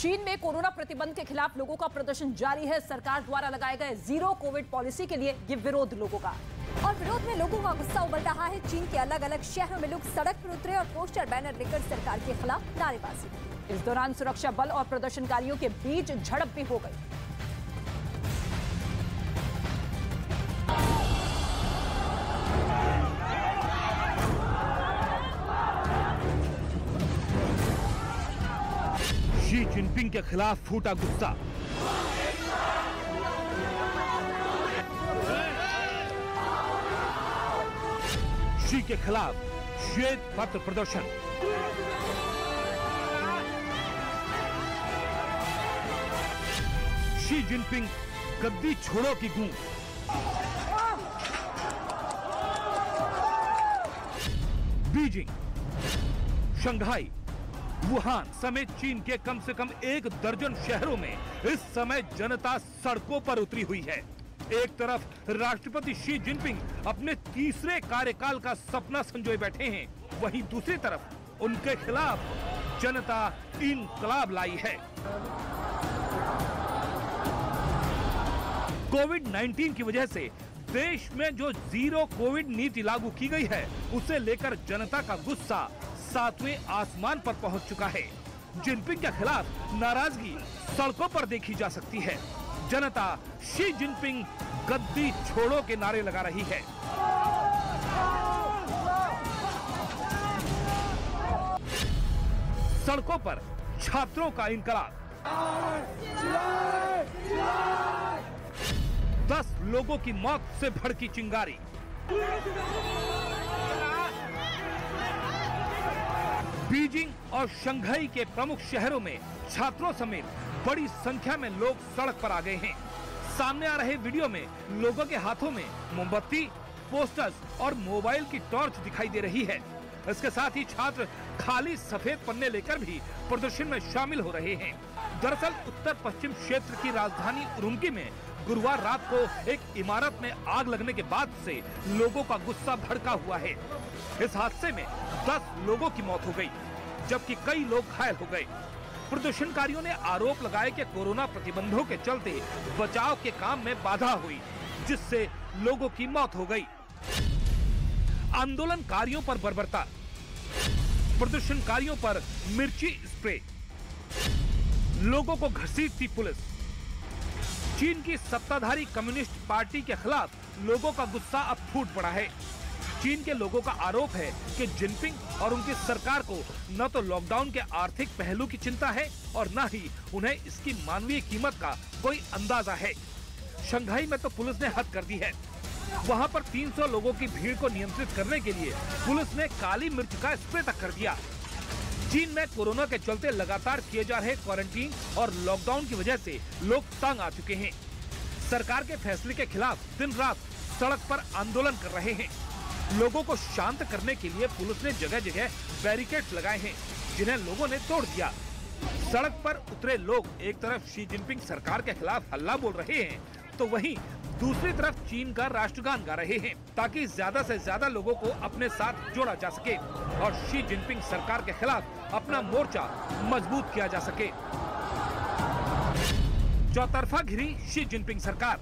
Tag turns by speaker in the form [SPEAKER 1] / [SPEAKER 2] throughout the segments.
[SPEAKER 1] चीन में कोरोना प्रतिबंध के खिलाफ लोगों का प्रदर्शन जारी है। सरकार द्वारा लगाए गए जीरो कोविड पॉलिसी के लिए ये विरोध लोगों का,
[SPEAKER 2] और विरोध में लोगों का गुस्सा उबल रहा है। चीन के अलग अलग शहरों में लोग सड़क पर उतरे और पोस्टर बैनर लेकर सरकार के खिलाफ नारेबाजी की।
[SPEAKER 1] इस दौरान सुरक्षा बल और प्रदर्शनकारियों के बीच झड़प भी हो गई।
[SPEAKER 3] शी जिनपिंग के खिलाफ फूटा गुस्सा। शी के खिलाफ श्वेत पत्र प्रदर्शन। शी जिनपिंग गद्दी छोड़ो की गूंज। बीजिंग, शंघाई, वुहान समेत चीन के कम से कम 1 दर्जन शहरों में इस समय जनता सड़कों पर उतरी हुई है। एक तरफ राष्ट्रपति शी जिनपिंग अपने तीसरे कार्यकाल का सपना संजोए बैठे हैं, वहीं दूसरी तरफ उनके खिलाफ जनता इंकलाब लाई है। कोविड-19 की वजह से देश में जो जीरो कोविड नीति लागू की गई है, उसे लेकर जनता का गुस्सा 7वें आसमान पर पहुंच चुका है। जिनपिंग के खिलाफ नाराजगी सड़कों पर देखी जा सकती है। जनता शी जिनपिंग गद्दी छोड़ो के नारे लगा रही है। सड़कों पर छात्रों का इंकलाब। 10 लोगों की मौत से भड़की चिंगारी। बीजिंग और शंघाई के प्रमुख शहरों में छात्रों समेत बड़ी संख्या में लोग सड़क पर आ गए हैं। सामने आ रहे वीडियो में लोगों के हाथों में मोमबत्ती, पोस्टर्स और मोबाइल की टॉर्च दिखाई दे रही है। इसके साथ ही छात्र खाली सफेद पन्ने लेकर भी प्रदर्शन में शामिल हो रहे हैं। दरअसल उत्तर पश्चिम क्षेत्र की राजधानी उरुम्की में गुरुवार रात को एक इमारत में आग लगने के बाद से लोगों का गुस्सा भड़का हुआ है। इस हादसे में 10 लोगों की मौत हो गई, जबकि कई लोग घायल हो गए। प्रदर्शनकारियों ने आरोप लगाया कि कोरोना प्रतिबंधों के चलते बचाव के काम में बाधा हुई, जिससे लोगों की मौत हो गई। आंदोलनकारियों पर बर्बरता, प्रदर्शनकारियों पर मिर्ची स्प्रे, लोगों को घसीटती पुलिस। चीन की सत्ताधारी कम्युनिस्ट पार्टी के खिलाफ लोगों का गुस्सा अब फूट पड़ा है। चीन के लोगों का आरोप है कि जिनपिंग और उनकी सरकार को न तो लॉकडाउन के आर्थिक पहलू की चिंता है और न ही उन्हें इसकी मानवीय कीमत का कोई अंदाजा है। शंघाई में तो पुलिस ने हद कर दी है। वहां पर 300 लोगों की भीड़ को नियंत्रित करने के लिए पुलिस ने काली मिर्च का स्प्रे तक कर दिया। चीन में कोरोना के चलते लगातार किए जा रहे क्वारंटीन और लॉकडाउन की वजह से लोग तंग आ चुके हैं। सरकार के फैसले के खिलाफ दिन रात सड़क पर आंदोलन कर रहे हैं। लोगों को शांत करने के लिए पुलिस ने जगह जगह बैरिकेड्स लगाए हैं, जिन्हें लोगों ने तोड़ दिया। सड़क पर उतरे लोग एक तरफ शी जिनपिंग सरकार के खिलाफ हल्ला बोल रहे हैं, तो वहीं दूसरी तरफ चीन का राष्ट्रगान गा रहे हैं, ताकि ज्यादा से ज्यादा लोगों को अपने साथ जोड़ा जा सके और शी जिनपिंग सरकार के खिलाफ अपना मोर्चा मजबूत किया जा सके। चौतरफा घिरी शी जिनपिंग सरकार।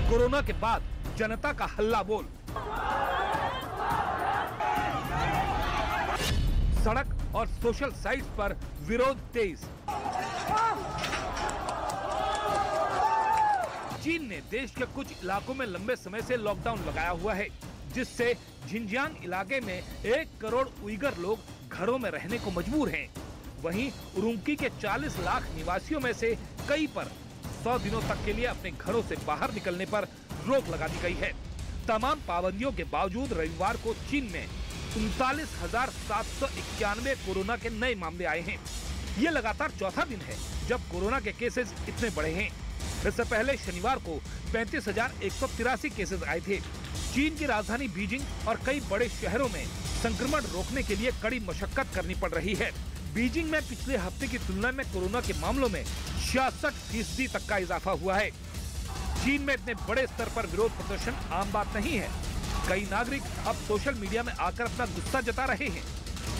[SPEAKER 3] कोरोना के बाद जनता का हल्ला बोल। सड़क और सोशल साइट्स पर विरोध तेज। चीन ने देश के कुछ इलाकों में लंबे समय से लॉकडाउन लगाया हुआ है, जिससे झिंजियांग इलाके में 1 करोड़ उइगर लोग घरों में रहने को मजबूर हैं। वहीं उरुम्की के 40 लाख निवासियों में से कई पर 100 दिनों तक के लिए अपने घरों से बाहर निकलने पर रोक लगा दी गई है। तमाम पाबंदियों के बावजूद रविवार को चीन में 39,791 कोरोना के नए मामले आए हैं। ये लगातार चौथा दिन है जब कोरोना के केसेस इतने बढ़े हैं। इससे पहले शनिवार को 35,183 केसेस आए थे। चीन की राजधानी बीजिंग और कई बड़े शहरों में संक्रमण रोकने के लिए कड़ी मशक्कत करनी पड़ रही है। बीजिंग में पिछले हफ्ते की तुलना में कोरोना के मामलों में 66% तक का इजाफा हुआ है। चीन में इतने बड़े स्तर पर विरोध प्रदर्शन आम बात नहीं है। कई नागरिक अब सोशल मीडिया में आकर अपना गुस्सा जता रहे हैं।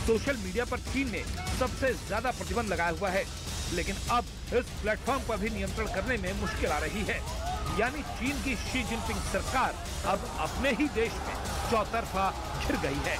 [SPEAKER 3] सोशल मीडिया पर चीन ने सबसे ज्यादा प्रतिबंध लगाया हुआ है, लेकिन अब इस प्लेटफॉर्म पर भी नियंत्रण करने में मुश्किल आ रही है। यानी चीन की शी जिनपिंग सरकार अब अपने ही देश में चौतरफा घिर गई है।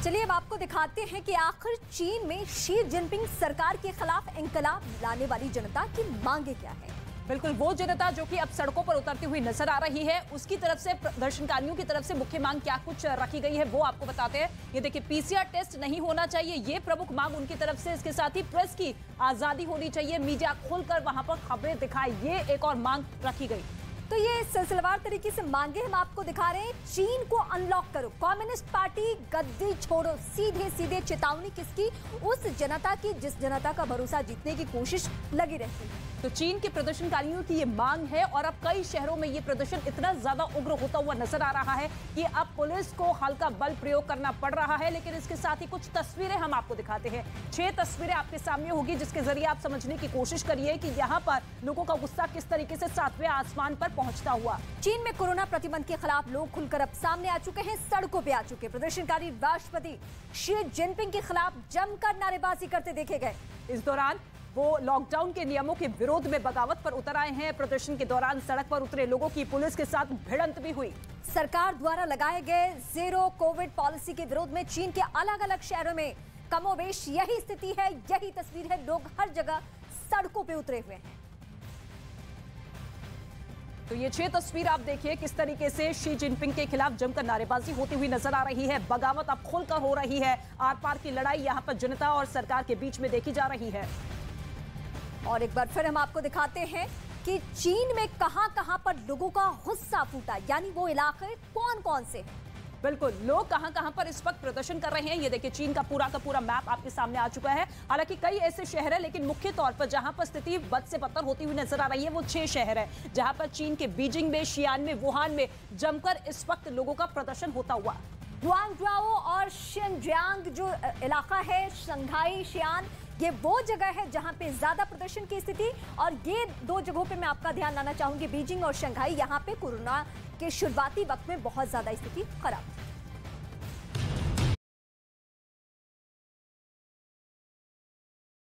[SPEAKER 2] चलिए अब आपको दिखाते हैं कि आखिर चीन में शी जिनपिंग सरकार के खिलाफ इंकलाब लाने वाली जनता की मांगे क्या है।
[SPEAKER 1] बिल्कुल वो जनता जो कि अब सड़कों पर उतरती हुई नजर आ रही है, उसकी तरफ से प्रदर्शनकारियों की तरफ से मुख्य मांग क्या कुछ रखी गई है वो आपको बताते हैं। ये देखिए, पीसीआर टेस्ट नहीं होना चाहिए, ये प्रमुख मांग उनकी तरफ से। इसके साथ ही प्रेस की आजादी होनी चाहिए, मीडिया खुलकर वहां पर खबरें दिखाए, ये एक और मांग रखी गई।
[SPEAKER 2] तो ये सिलसिलेवार तरीके से मांगे हम आपको दिखा रहे हैं। चीन को अनलॉक करो, कम्युनिस्ट पार्टी गद्दी छोड़ो, सीधे सीधे चेतावनी किसकी? उस जनता की जिस जनता का भरोसा जीतने की कोशिश लगी रहती है।
[SPEAKER 1] तो चीन के प्रदर्शनकारियों की ये मांग है और अब कई शहरों में ये प्रदर्शन इतना ज्यादा उग्र होता हुआ नजर आ रहा है कि अब पुलिस को हल्का बल प्रयोग करना पड़ रहा है। लेकिन इसके साथ ही कुछ तस्वीरें हम आपको दिखाते हैं। 6 तस्वीरें आपके सामने होगी, जिसके जरिए आप समझने की कोशिश करिए कि यहाँ पर लोगों का गुस्सा किस तरीके से 7वें आसमान पर पहुंचता हुआ।
[SPEAKER 2] चीन में कोरोना प्रतिबंध के खिलाफ लोग खुलकर अब सामने आ चुके हैं, सड़कों पे आ चुके। प्रदर्शनकारी राष्ट्रपति शी जिनपिंग के खिलाफ जमकर नारेबाजी करते देखे गए।
[SPEAKER 1] इस दौरान वो लॉकडाउन के नियमों के विरोध में बगावत पर उतर आए हैं। प्रदर्शन के दौरान सड़क पर उतरे लोगों की पुलिस के साथ भिड़ंत भी हुई।
[SPEAKER 2] सरकार द्वारा लगाए गए जीरो कोविड पॉलिसी के विरोध में चीन के अलग अलग शहरों में कमोबेश यही स्थिति है, यही तस्वीर है। लोग हर जगह सड़कों पे उतरे हुए हैं।
[SPEAKER 1] तो ये 6 तस्वीर आप देखिए किस तरीके से शी जिनपिंग के खिलाफ जमकर नारेबाजी होती हुई नजर आ रही है। बगावत अब खुलकर हो रही है। आर पार की लड़ाई यहाँ पर जनता और सरकार के बीच में देखी जा रही है।
[SPEAKER 2] और एक बार फिर हम आपको दिखाते हैं कि चीन में कहां-कहां पर लोगों का गुस्सा फूटा, यानी वो इलाके कौन-कौन से हैं।
[SPEAKER 1] बिल्कुल, लोग कहां-कहां पर इस वक्त प्रदर्शन कर रहे हैं, ये देखिए चीन का पूरा मैप आपके सामने आ चुका है। हालांकि कई ऐसे शहर हैं, लेकिन मुख्य तौर पर जहां पर स्थिति बद से बदतर होती हुई नजर आ रही है वो 6 शहर है, जहां पर चीन के बीजिंग में, शियान में, वुहान में जमकर इस वक्त लोगों का प्रदर्शन होता हुआ।
[SPEAKER 2] गुआंगझाओ और शिनजियांग जो इलाका है, शंघाई, शियान, ये वो जगह है जहां पे ज्यादा प्रदर्शन की स्थिति। और ये 2 जगहों पे मैं आपका ध्यान लाना चाहूंगी, बीजिंग और शंघाई। यहाँ पे कोरोना के शुरुआती वक्त में बहुत ज्यादा स्थिति खराब थी।